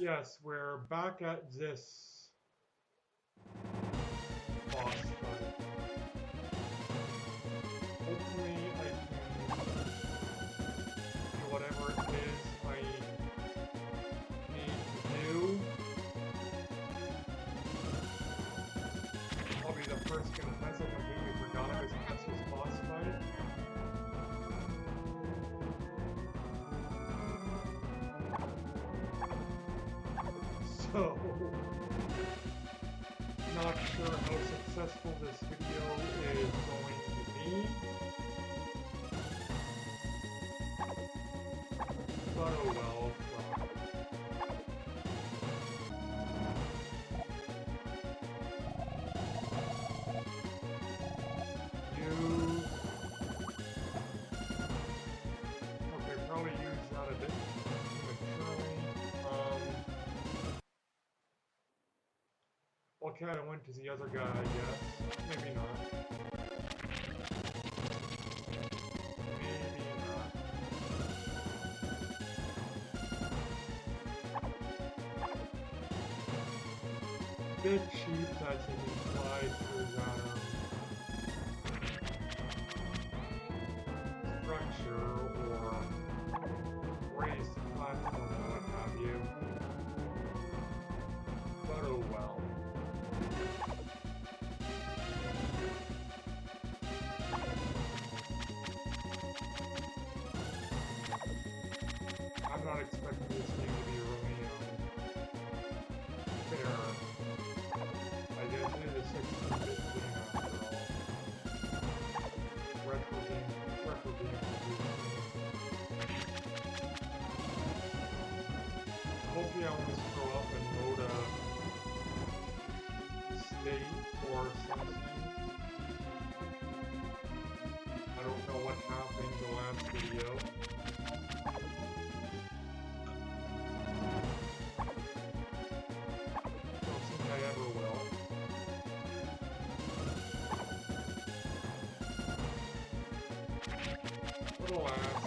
Yes, we're back at this boss fight. Hopefully I can do whatever it is I need to do. I'll be the first to confess I completely forgot I was past this boss fight. So, not sure how successful this video is going to be, but oh well. Okay, probably use that a bit prematurely. Okay, I went to the other guy, I guess. Maybe not. Maybe not. Bit cheap that you can fly through that structure or raised platform or what have you. But oh well. I'm not expecting this game to be really fair. I guess it is a 16-bit game after all. Retro game. Hopefully I won't screw up and load a state or something. I don't know what happened in the last video. Don't think I ever will. But alas,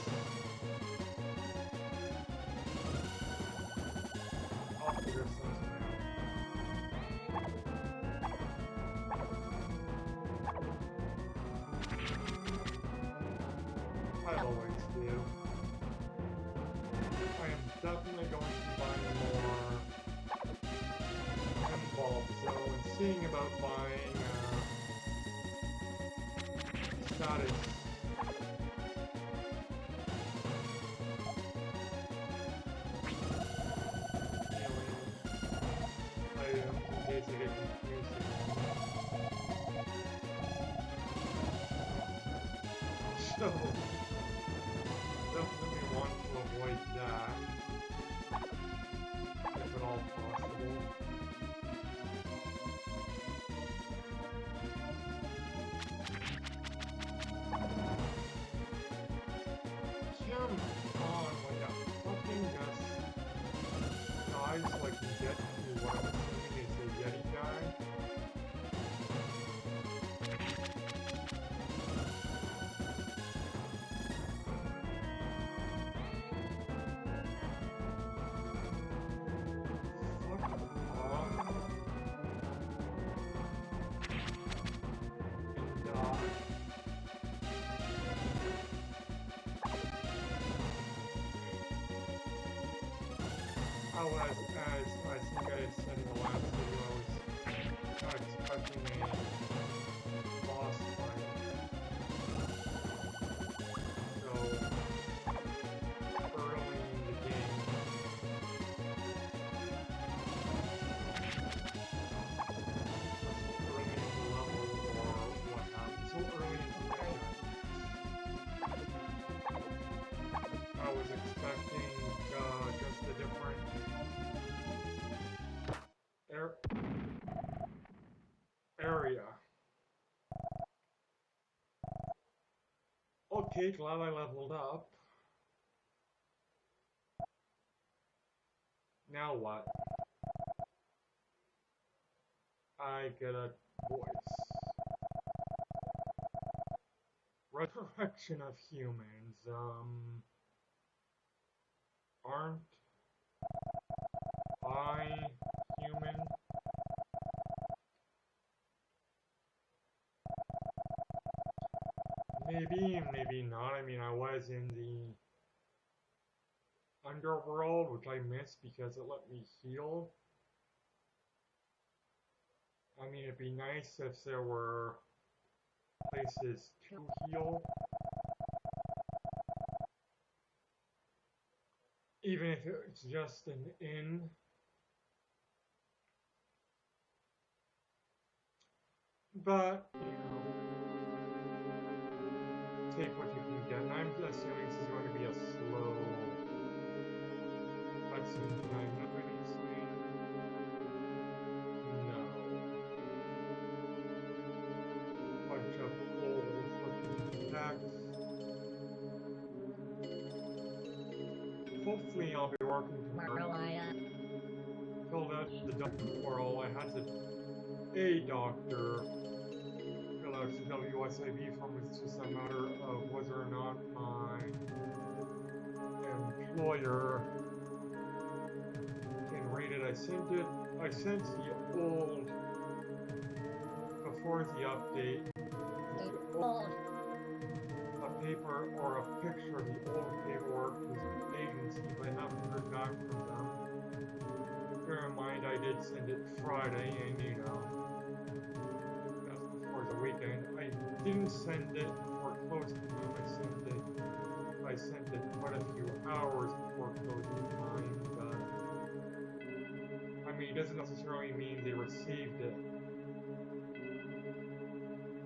I'll figure something out. I always do. I am definitely going to buy more M-bulbs though, and seeing about buying status items in case I get confused again. So, definitely want to avoid that, if at all possible. Come on, like a fucking just dies so I can get to what I'm assuming is the Yeti guy. As I think I had said in the last video, I was expecting a boss fight. So, early in the game, early in the level or whatnot, so early in the game, I was expecting just a different area. Okay, glad I leveled up. Now what? I get a voice. Resurrection of humans, aren't I Maybe, maybe not. I mean, I was in the underworld, which I missed because it let me heal. I mean, it'd be nice if there were places to heal, even if it's just an inn. But, you know, take what you can get. And I'm assuming this is going to be a slow cutscene. Can I move anything? No. Bunch of old looking text. Hopefully I'll be working tomorrow. Filled out the doctor. I had a doctor fill out the WSIB form. It's just a matter of whether or not my employer can read it. I sent the old, before the update, a paper or a picture of the old paperwork to the agency, but I haven't heard back from them. Bear in mind, I did send it Friday, and you know, that's before the weekend. I didn't send it before closing time. I sent it quite a few hours before closing time, but I mean, it doesn't necessarily mean they received it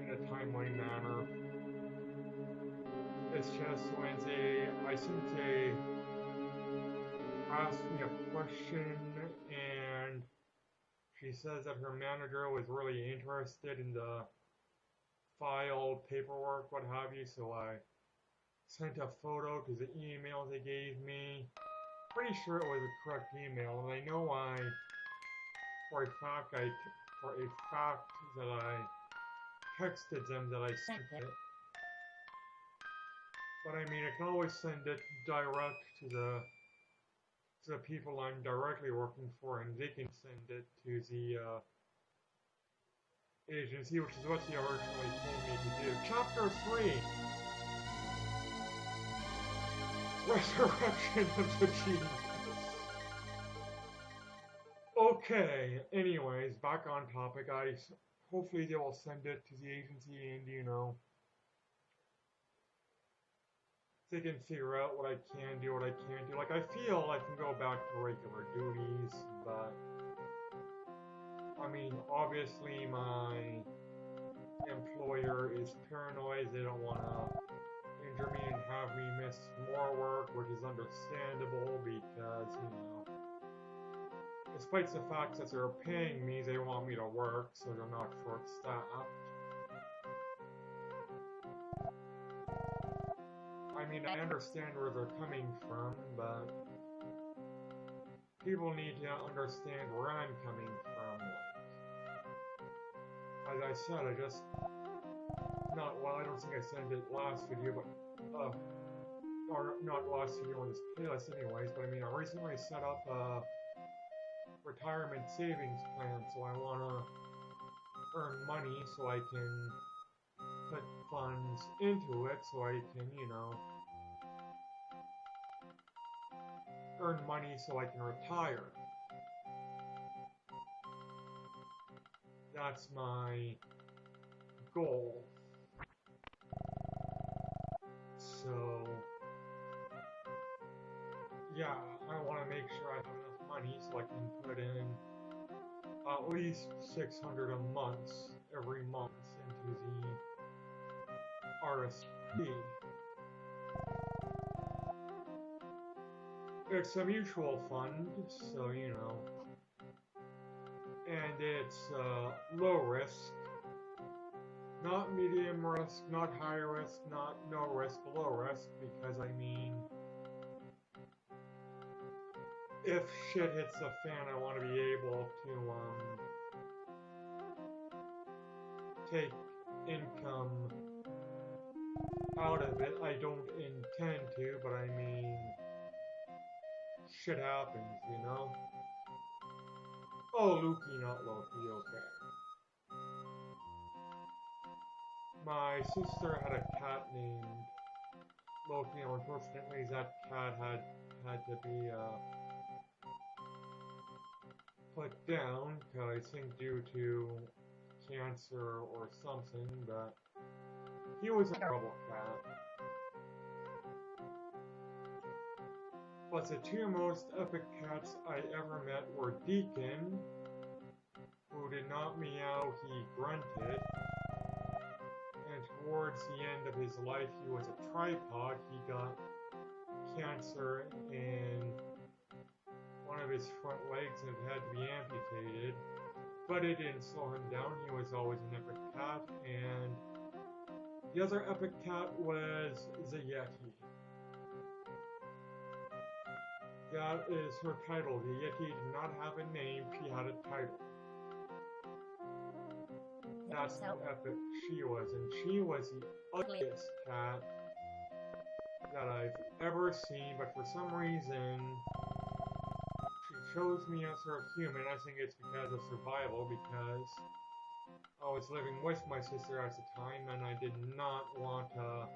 in a timely manner. It's just when I think they asked me a question, and she says that her manager was really interested in the file, paperwork, what have you, so I sent a photo to the email they gave me. Pretty sure it was the correct email, and I know for a fact that I texted them that I sent it. But I mean, I can always send it direct to the people I'm directly working for, and they can send it to the agency, which is what they originally told me to do. Chapter 3. Resurrection of the Genius. Okay, anyways, back on topic. Hopefully they will send it to the agency, and you know, they can figure out what I can do, what I can't do. Like, I feel I can go back to regular duties, but I mean, obviously my employer is paranoid. They don't want to injure me and have me miss more work, which is understandable because, you know, despite the fact that they're paying me, they want me to work, so they're not short-staffed. I mean, I understand where they're coming from, but people need to understand where I'm coming from. Like, as I said, I don't think I said it last video, but, or not last video on this playlist anyways, but I mean, I recently set up a retirement savings plan, so I want to earn money so I can put funds into it, so I can, you know, earn money so I can retire. That's my goal. So, yeah, I want to make sure I have enough money so I can put in at least $600 a month every month into the RSP. It's a mutual fund, so you know, and it's low risk, not medium risk, not high risk, not no risk, low risk, because I mean, if shit hits the fan, I want to be able to take income out of it. I don't intend to, but I mean, shit happens, you know? Oh, Lukey, not Loki, okay. My sister had a cat named Loki. Unfortunately, that cat had to be put down, I think due to cancer or something, but he was a trouble cat. But the two most epic cats I ever met were Deacon, who did not meow, he grunted, and towards the end of his life he was a tripod. He got cancer and one of his front legs and had to be amputated, but it didn't slow him down. He was always an epic cat. And the other epic cat was the Yeti. That is her title. The Yeti did not have a name, she had a title. That's how epic she was, and she was the ugliest cat that I've ever seen, but for some reason she chose me as her human. I think it's because of survival, because I was living with my sister at the time and I did not want a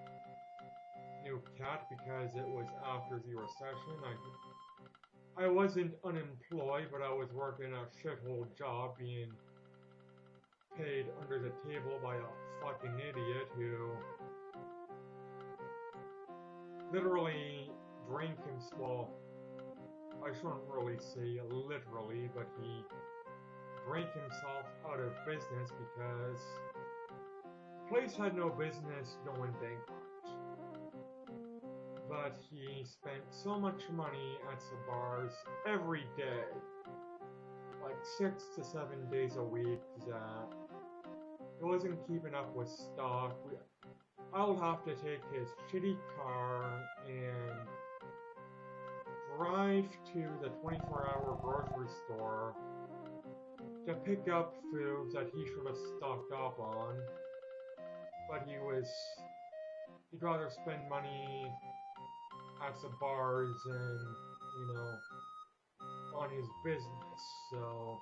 new cat because it was after the recession. I wasn't unemployed, but I was working a shithole job being paid under the table by a fucking idiot who literally drank himself. Well, I shouldn't really say literally, but he drank himself out of business because the place had no business going bankrupt. But he spent so much money at the bars every day, like 6 to 7 days a week, that he wasn't keeping up with stock. I would have to take his shitty car and drive to the 24-hour grocery store to pick up foods that he should have stocked up on. But he'd rather spend money at the bars and, on his business. So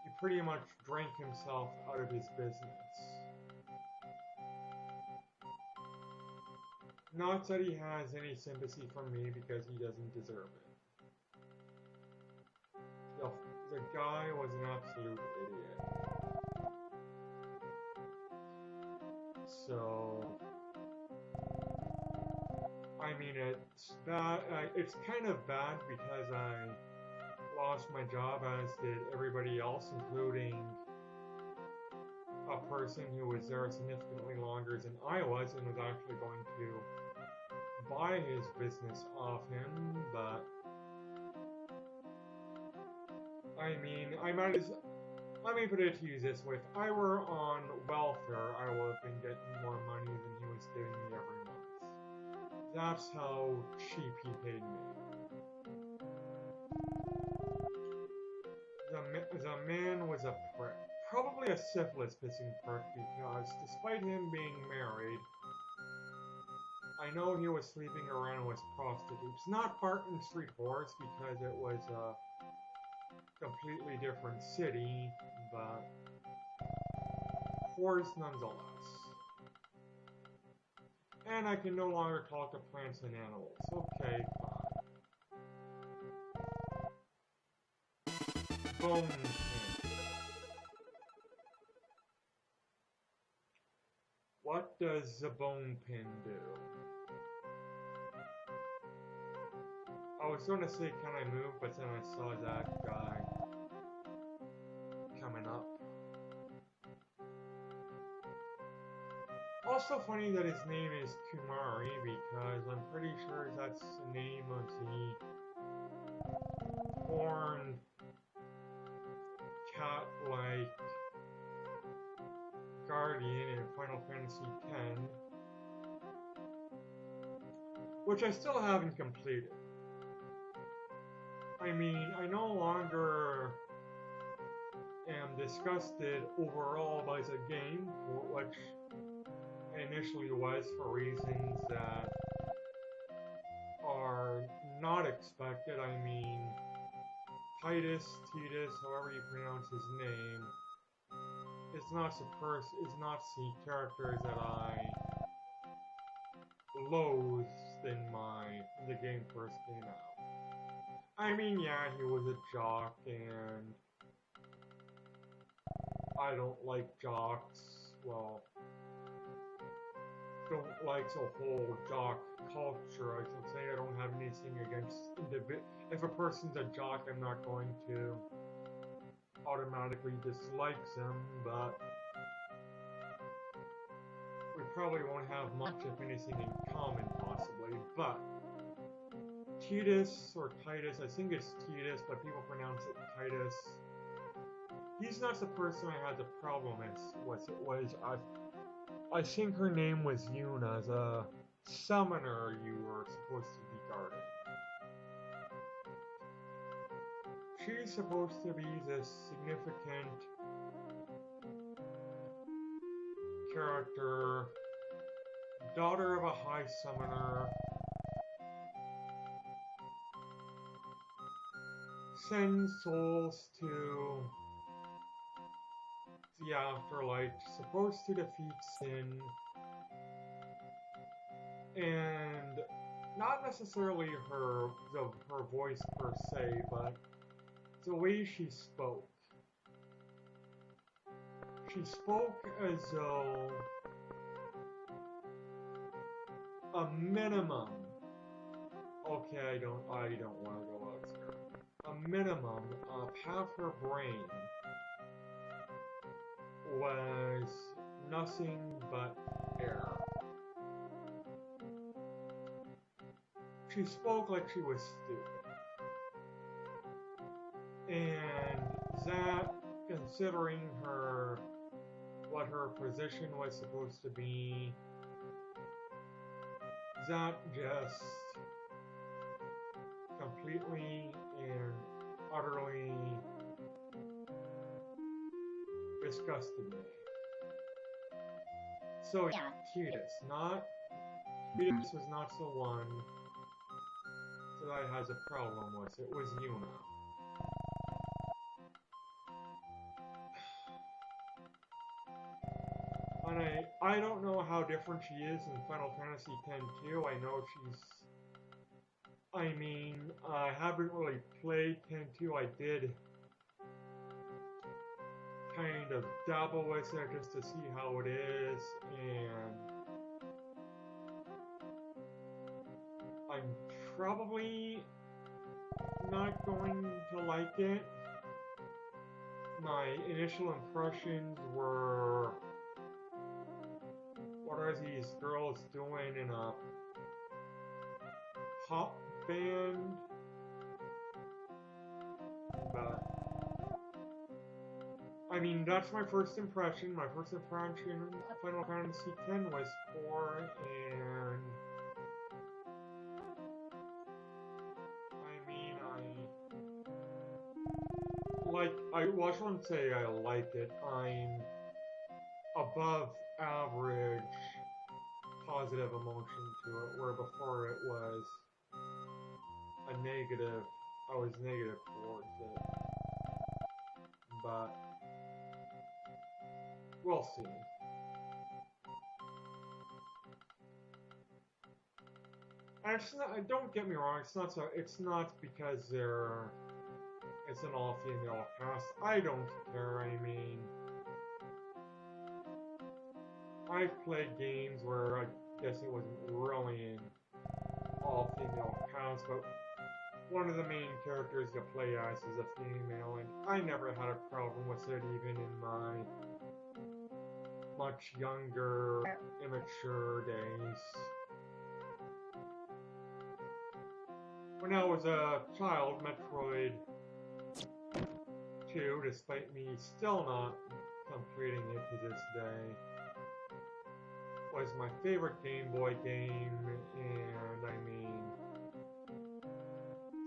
he pretty much drank himself out of his business. Not that he has any sympathy for me, because he doesn't deserve it. The guy was an absolute idiot. So, I mean, it's bad. It's kind of bad because I lost my job, as did everybody else, including a person who was there significantly longer than I was and was actually going to buy his business off him. But I mean, let me put it to you this way: if I were on welfare, I would have been getting more money than he was giving me every month. That's how cheap he paid me. The man was a prick. Probably a syphilis-pissing prick, because despite him being married, I know he was sleeping around with prostitutes. Not Barton Street whores, because it was a completely different city, but whores nonetheless. And I can no longer talk to plants and animals. Okay, fine. Bone pin. What does the bone pin do? I was going to say, can I move? But then I saw that guy coming up. Also funny that his name is Kumari, because I'm pretty sure that's the name of the horned cat-like guardian in Final Fantasy X, which I still haven't completed. I mean, I no longer am disgusted overall by the game, which I initially was for reasons that are not expected. I mean, Titus, however you pronounce his name, it's not the characters that I loathed in the game first came out. I mean, yeah, he was a jock, and I don't like jocks. Well, don't like the whole jock culture. I should say I don't have anything against if a person's a jock, I'm not going to automatically dislike them, but we probably won't have much, if anything, in common, possibly. But Titus, or Titus, I think it's Titus, but people pronounce it Titus. He's not the person I had the problem with. It was, I think her name was Yuna, the summoner you were supposed to be guarding. She's supposed to be this significant character, daughter of a high summoner, sends souls to the afterlife, supposed to defeat sin, and not necessarily her voice per se, but the way she spoke. She spoke as though a minimum. Okay, I don't want to go out there. A minimum of half her brain was nothing but air. She spoke like she was stupid. And that, considering what her position was supposed to be, that just completely and utterly disgusted me. So yeah, Titus was not the one that I has a problem with. It was Yuna. And I don't know how different she is in Final Fantasy X-2. I know I haven't really played X-2. I did kind of dabble with it just to see how it is, and I'm probably not going to like it. My initial impressions were, what are these girls doing in a pop band? But I mean, that's my first impression. My first impression of Final Fantasy X was poor, and I shouldn't say I like it. I'm above average positive emotion to it, where before it was a negative, I was negative towards it. But we'll see. And it's not, don't get me wrong, it's not because it's an all-female cast. I don't care, I mean, I've played games where I guess it wasn't really an all-female cast, but one of the main characters you play as is a female, and I never had a problem with it even in my much younger, immature days. When I was a child, Metroid 2, despite me still not completing it to this day, was my favorite Game Boy game, and I mean,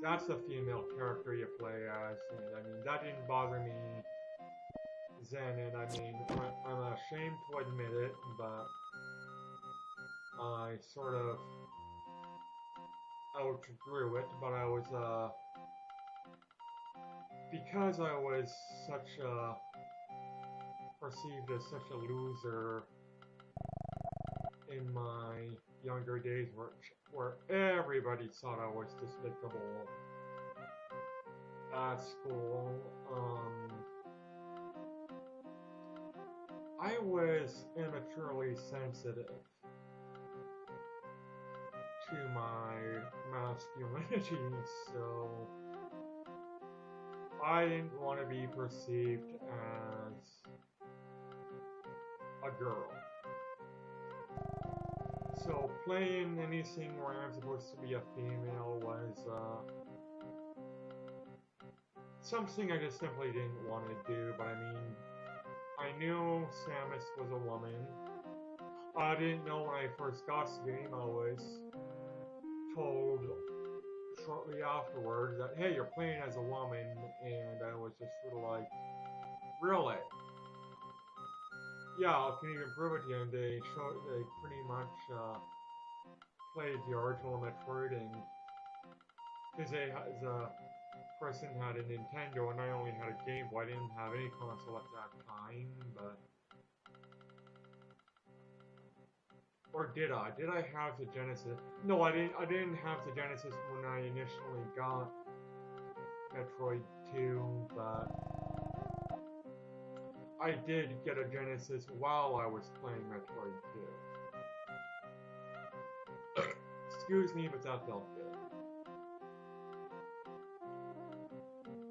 that's the female character you play as, and I mean, that didn't bother me then, and I mean, I'm ashamed to admit it, but I sort of outgrew it, but I was, because I was such a perceived as such a loser in my younger days, where everybody thought I was despicable at school. I was immaturely sensitive to my masculinity, so I didn't want to be perceived as a girl. So playing anything where I'm supposed to be a female was something I just simply didn't want to do, but I mean, I knew Samus was a woman. I didn't know when I first got the game. I was told shortly afterwards that, hey, you're playing as a woman, and I was just sort of like, really? Yeah, I can even prove it to you. And they pretty much played the original Metroid, and because the person had a Nintendo and I only had a Game Boy, I didn't have any console at that time, but... Or did I? Did I have the Genesis? No, I didn't have the Genesis when I initially got Metroid 2, but I did get a Genesis while I was playing Metroid 2. Excuse me, but that felt good.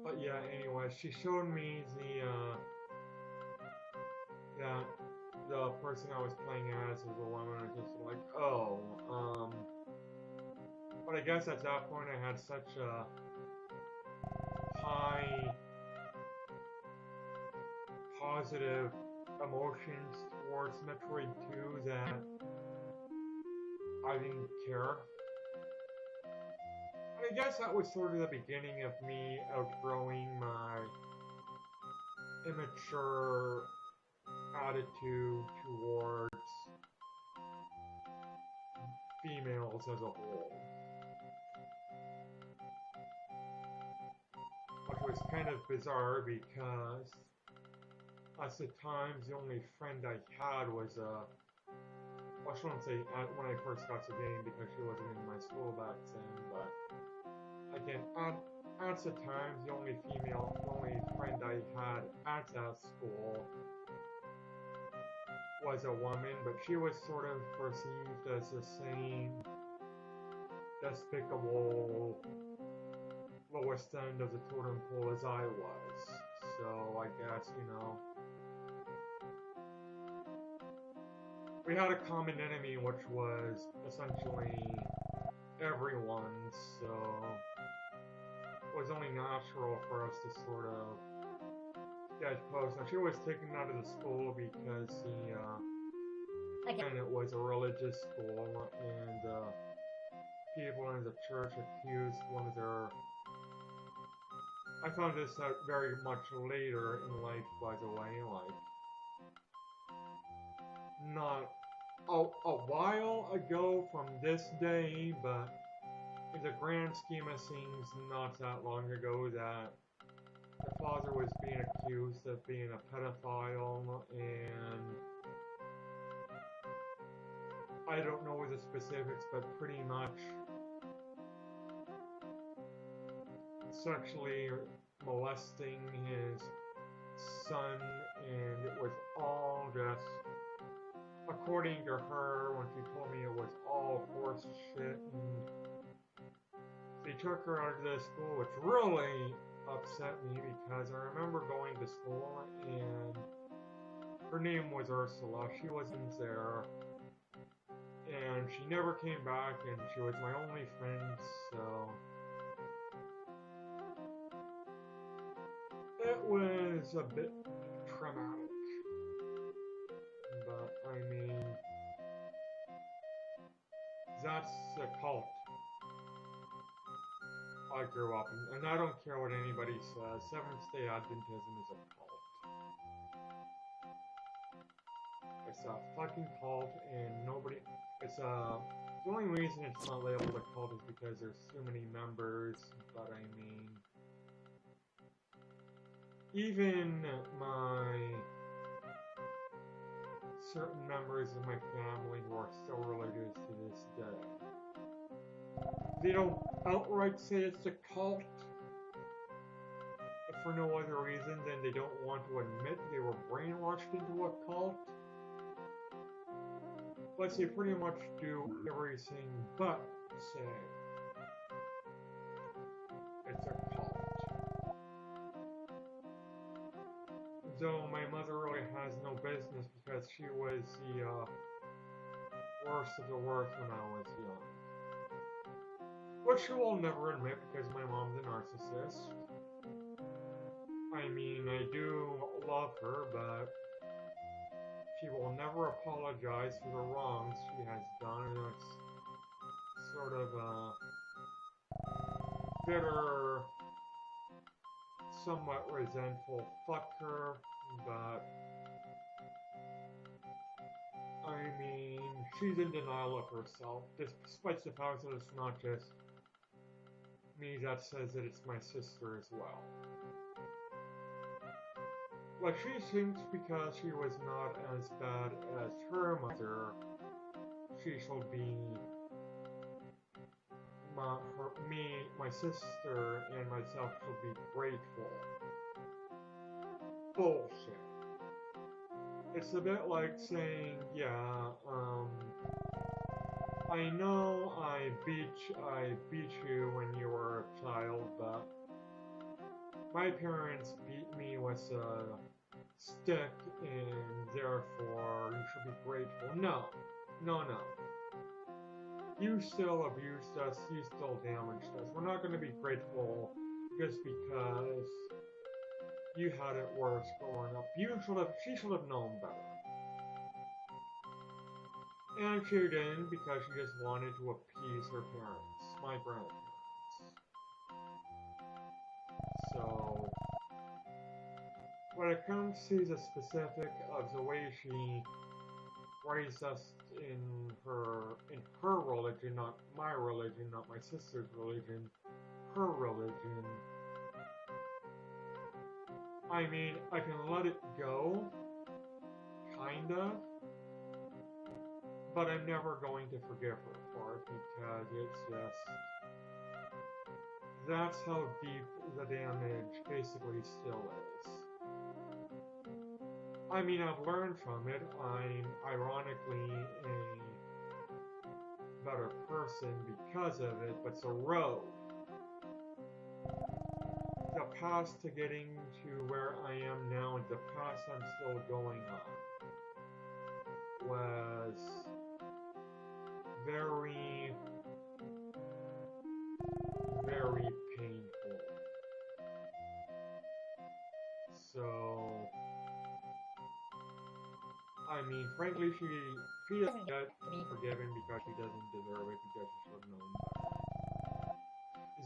But yeah, anyway, she showed me the person I was playing as was a woman, and I was just like, oh, but I guess at that point I had such a high positive emotions towards Metroid 2 that I didn't care. And I guess that was sort of the beginning of me outgrowing my immature attitude towards females as a whole. Which was kind of bizarre because at the time the only friend I had was well, I shouldn't say when I first got the game because she wasn't in my school back then, but again, at the time the only friend I had at that school was a woman, but she was sort of perceived as the same despicable lowest end of the totem pole as I was. So I guess, we had a common enemy, which was essentially everyone, so it was only natural for us to sort of get close. Now, she was taken out of the school because and it was a religious school, and people in the church accused one of their... I found this out very much later in life, by the way, like, not a while ago from this day, but in the grand scheme of things, not that long ago, that the father was being accused of being a pedophile, and I don't know the specifics, but pretty much sexually molesting his son, and it was all just, according to her, when she told me, it was all horse shit, and they took her out of the school, which really upset me because I remember going to school, and her name was Ursula. She wasn't there, and she never came back, and she was my only friend, so it was a bit traumatic. But I mean, that's the cult I grew up in, and I don't care what anybody says, Seventh-day Adventism is a cult. It's a fucking cult, and the only reason it's not labeled a cult is because there's too many members, but I mean, even my certain members of my family who are still religious to this day. They don't outright say it's a cult for no other reason than they don't want to admit they were brainwashed into a cult. But they pretty much do everything but say it's a cult. Though my mother really has no business because she was the worst of the worst when I was young. Which she will never admit because my mom's a narcissist. I mean, I do love her, but she will never apologize for the wrongs she has done, and it's sort of a bitter, somewhat resentful fuck her, but I mean, she's in denial of herself, despite the fact that it's not just me that says that it's my sister as well. Like, she thinks because she was not as bad as her mother, she shall be my sister, and myself shall be grateful. Bullshit. It's a bit like saying, yeah, I know I beat you when you were a child, but my parents beat me with a stick, and therefore you should be grateful. No. You still abused us, you still damaged us. We're not going to be grateful just because you had it worse growing up. She should have known better. And she didn't because she just wanted to appease her parents, my grandparents. So, when it comes to the specific of the way she raised us in her religion, not my religion, not my sister's religion, her religion, I mean, I can let it go, kind of, but I'm never going to forgive her for it because it's just, that's how deep the damage basically still is. I mean, I've learned from it. I'm ironically a better person because of it, but the road, the path to getting to where I am now and the path I'm still going on was very, very painful. So, I mean, frankly, she doesn't get to be forgiven because she doesn't deserve it, because she should have known better.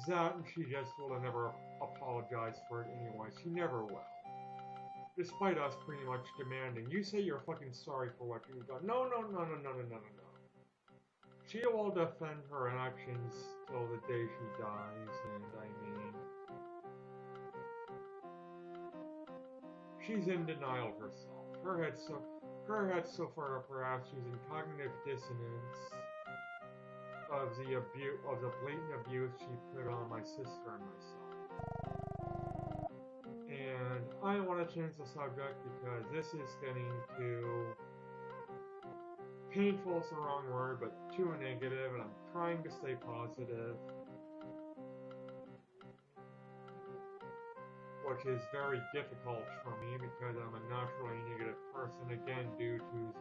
That, and she just will never apologize for it anyway. She never will. Despite us pretty much demanding, you say you're fucking sorry for what you've done. No. She will defend her actions till the day she dies, and I mean, she's in denial herself. Her head so far up her ass, she's in cognitive dissonance of the blatant abuse she put on my sister and myself. And I want to change the subject because this is getting too painful is the wrong word, but too negative, and I'm trying to stay positive, which is very difficult for me because I'm a naturally negative person, again due to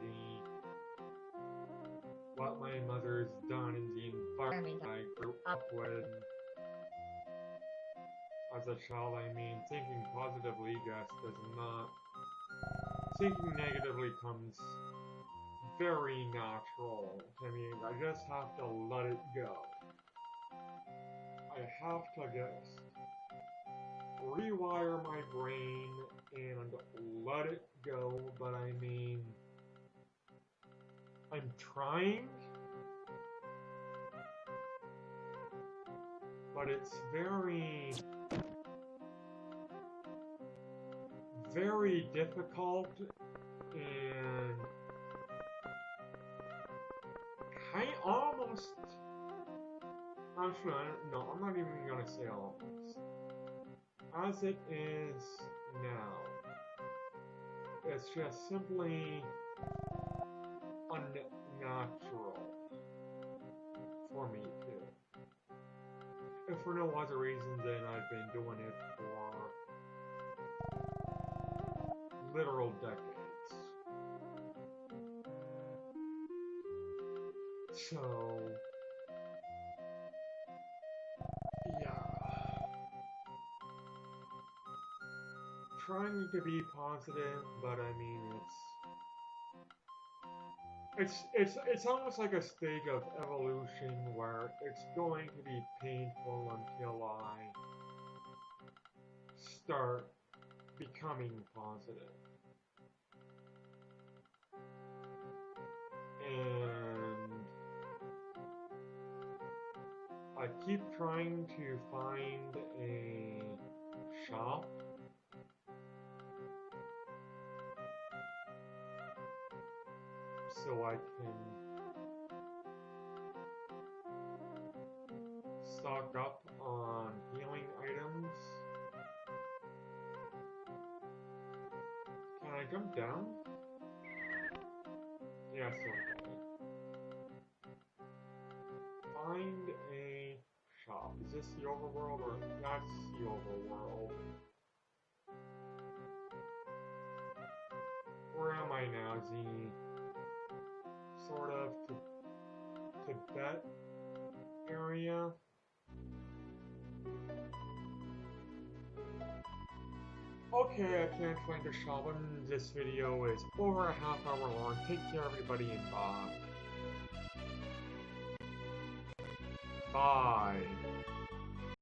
what my mother's done in the environment I grew up with. As a child, I mean, thinking positively just does not. Thinking negatively comes very natural to me. I just have to let it go. I have to just rewire my brain and let it go, but I mean, I'm trying, but it's very, very difficult, and almost... Actually, no, I'm not even gonna say almost. As it is now, it's just simply unnatural for me to. And for no other reason than I've been doing it for literal decades. So, yeah. Trying to be positive, but I mean, it's almost like a stage of evolution where it's going to be painful until I start becoming positive. And I keep trying to find a shop so I can stock up on healing items. Can I jump down? Yes, okay. Find a shop. Is this the overworld or that's the overworld? Where am I now? The sort of Tibet area? Okay, I can't find a shop, and this video is over a half hour long. Take care, everybody, and bye. Bye.